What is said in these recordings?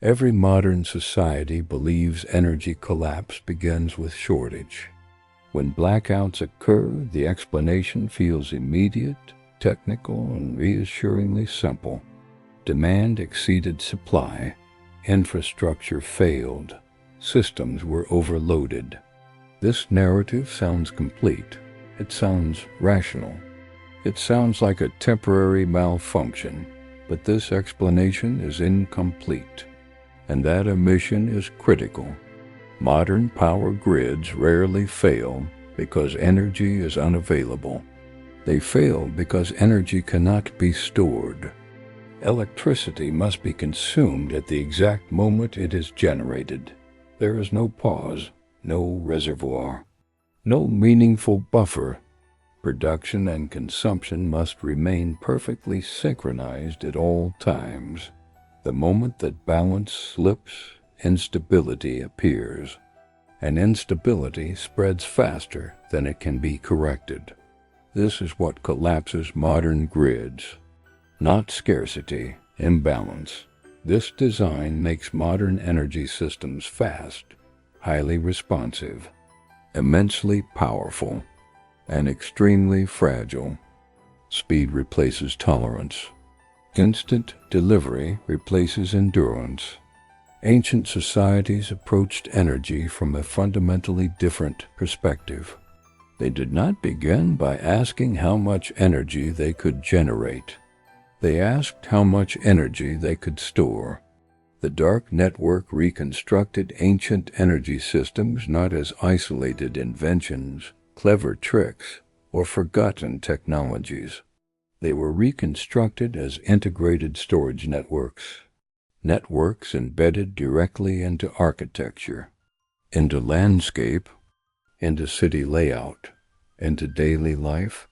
Every modern society believes energy collapse begins with shortage. When blackouts occur, the explanation feels immediate, technical, and reassuringly simple. Demand exceeded supply, infrastructure failed, systems were overloaded. This narrative sounds complete. It sounds rational. It sounds like a temporary malfunction, but this explanation is incomplete. And that omission is critical. Modern power grids rarely fail because energy is unavailable. They fail because energy cannot be stored. Electricity must be consumed at the exact moment it is generated. There is no pause, no reservoir, no meaningful buffer. Production and consumption must remain perfectly synchronized at all times. The moment that balance slips, instability appears, and instability spreads faster than it can be corrected. This is what collapses modern grids. Not scarcity, imbalance. This design makes modern energy systems fast, highly responsive, immensely powerful, and extremely fragile. Speed replaces tolerance. Instant delivery replaces endurance. Ancient societies approached energy from a fundamentally different perspective. They did not begin by asking how much energy they could generate. They asked how much energy they could store. The dark network reconstructed ancient energy systems not as isolated inventions, clever tricks, or forgotten technologies. They were reconstructed as integrated storage networks embedded directly into architecture, into landscape, into city layout, into daily life.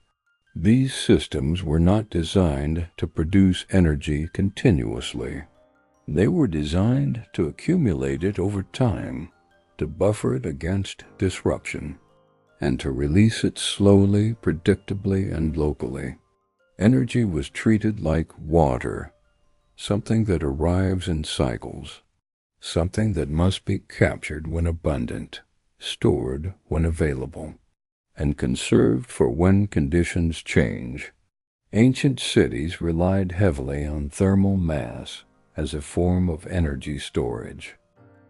These systems were not designed to produce energy continuously. They were designed to accumulate it over time, to buffer it against disruption, and to release it slowly, predictably, and locally. Energy was treated like water, something that arrives in cycles, something that must be captured when abundant, stored when available, and conserved for when conditions change. Ancient cities relied heavily on thermal mass as a form of energy storage.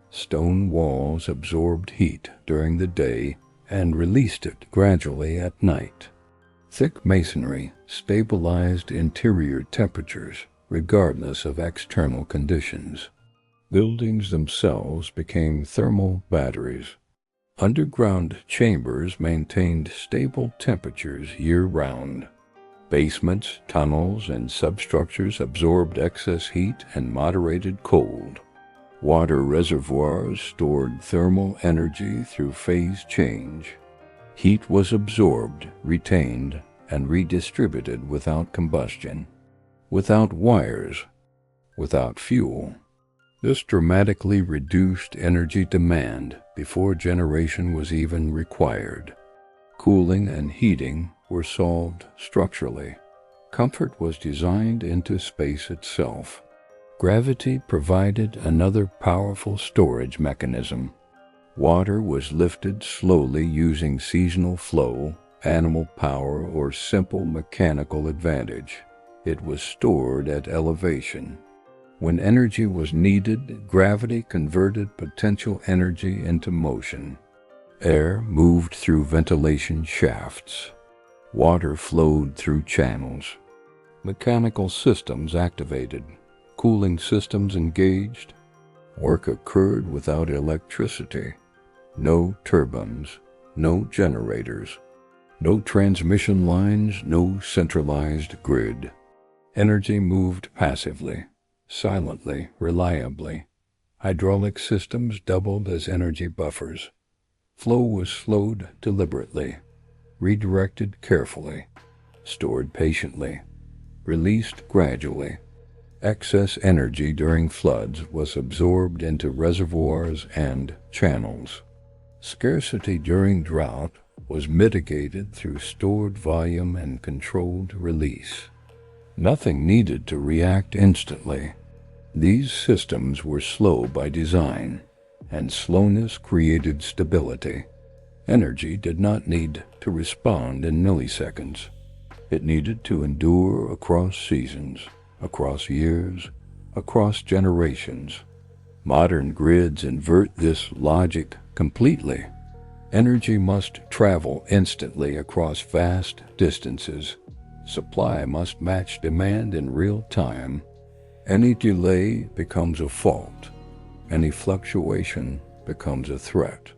Stone walls absorbed heat during the day and released it gradually at night. Thick masonry stabilized interior temperatures regardless of external conditions. Buildings themselves became thermal batteries. Underground chambers maintained stable temperatures year-round. Basements, tunnels, and substructures absorbed excess heat and moderated cold. Water reservoirs stored thermal energy through phase change. Heat was absorbed, retained, and redistributed without combustion, without wires, without fuel. This dramatically reduced energy demand before generation was even required. Cooling and heating were solved structurally. Comfort was designed into space itself. Gravity provided another powerful storage mechanism. Water was lifted slowly using seasonal flow, animal power, or simple mechanical advantage. It was stored at elevation. When energy was needed, gravity converted potential energy into motion. Air moved through ventilation shafts. Water flowed through channels. Mechanical systems activated. Cooling systems engaged. Work occurred without electricity. No turbines, no generators, no transmission lines, no centralized grid. Energy moved passively, silently, reliably. Hydraulic systems doubled as energy buffers. Flow was slowed deliberately, redirected carefully, stored patiently, released gradually. Excess energy during floods was absorbed into reservoirs and channels. Scarcity during drought was mitigated through stored volume and controlled release. Nothing needed to react instantly. These systems were slow by design, and slowness created stability. Energy did not need to respond in milliseconds. It needed to endure across seasons, across years, across generations. Modern grids invert this logic completely. Energy must travel instantly across vast distances. Supply must match demand in real time. Any delay becomes a fault. Any fluctuation becomes a threat.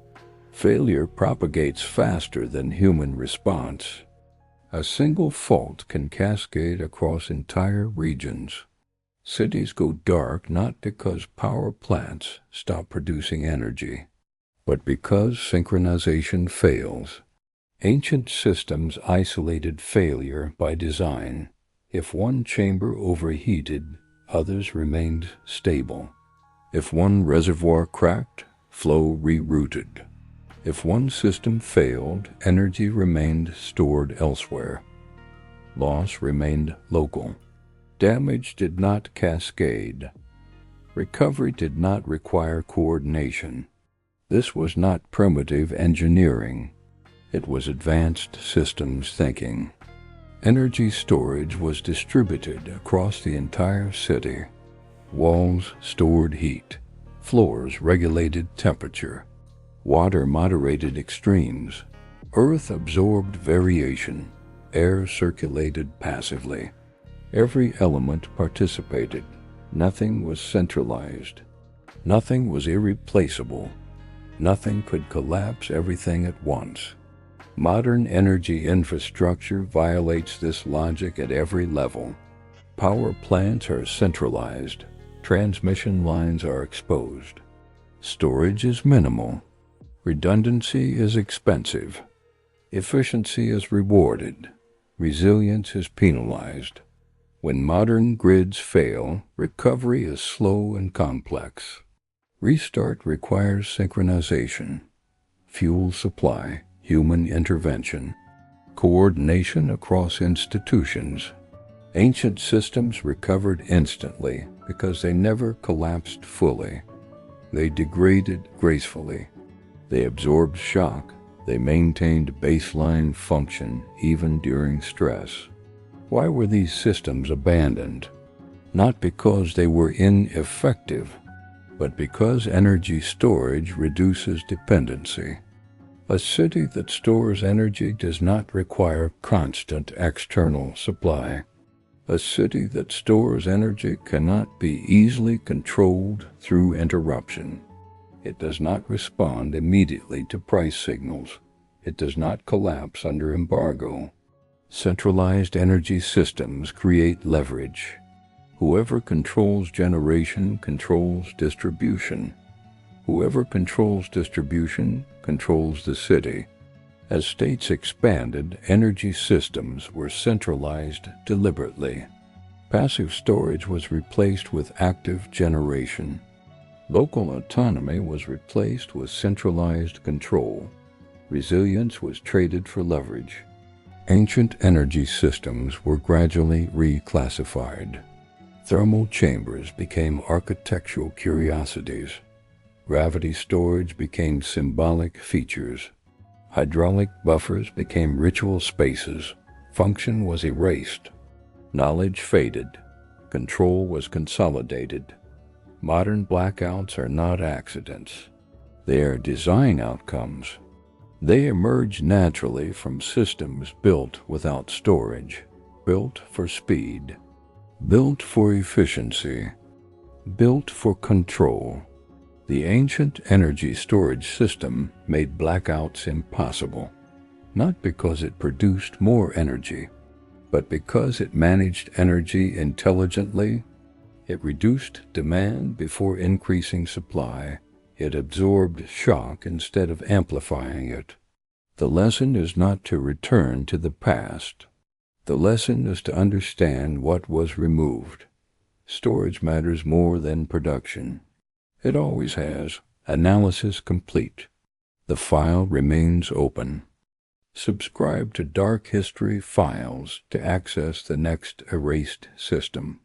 Failure propagates faster than human response. A single fault can cascade across entire regions. Cities go dark not because power plants stop producing energy, but because synchronization fails. Ancient systems isolated failure by design. If one chamber overheated, others remained stable. If one reservoir cracked, flow rerouted. If one system failed, energy remained stored elsewhere. Loss remained local. Damage did not cascade. Recovery did not require coordination. This was not primitive engineering. It was advanced systems thinking. Energy storage was distributed across the entire city. Walls stored heat. Floors regulated temperature. Water moderated extremes. Earth absorbed variation. Air circulated passively. Every element participated. Nothing was centralized. Nothing was irreplaceable. Nothing could collapse everything at once. Modern energy infrastructure violates this logic at every level. Power plants are centralized. Transmission lines are exposed. Storage is minimal. Redundancy is expensive. Efficiency is rewarded. Resilience is penalized. When modern grids fail, recovery is slow and complex. Restart requires synchronization, fuel supply, human intervention, coordination across institutions. Ancient systems recovered instantly because they never collapsed fully. They degraded gracefully. They absorbed shock. They maintained baseline function even during stress. Why were these systems abandoned? Not because they were ineffective, but because energy storage reduces dependency. A city that stores energy does not require constant external supply. A city that stores energy cannot be easily controlled through interruption. It does not respond immediately to price signals. It does not collapse under embargo. Centralized energy systems create leverage. Whoever controls generation controls distribution. Whoever controls distribution controls the city. As states expanded, energy systems were centralized deliberately. Passive storage was replaced with active generation. Local autonomy was replaced with centralized control. Resilience was traded for leverage. Ancient energy systems were gradually reclassified. Thermal chambers became architectural curiosities. Gravity storage became symbolic features. Hydraulic buffers became ritual spaces. Function was erased. Knowledge faded. Control was consolidated. Modern blackouts are not accidents. They are design outcomes. They emerge naturally from systems built without storage, built for speed, built for efficiency, built for control. The ancient energy storage system made blackouts impossible, not because it produced more energy, but because it managed energy intelligently. It reduced demand before increasing supply. It absorbed shock instead of amplifying it. The lesson is not to return to the past. The lesson is to understand what was removed. Storage matters more than production. It always has. Analysis complete. The file remains open. Subscribe to Dark History Files to access the next erased system.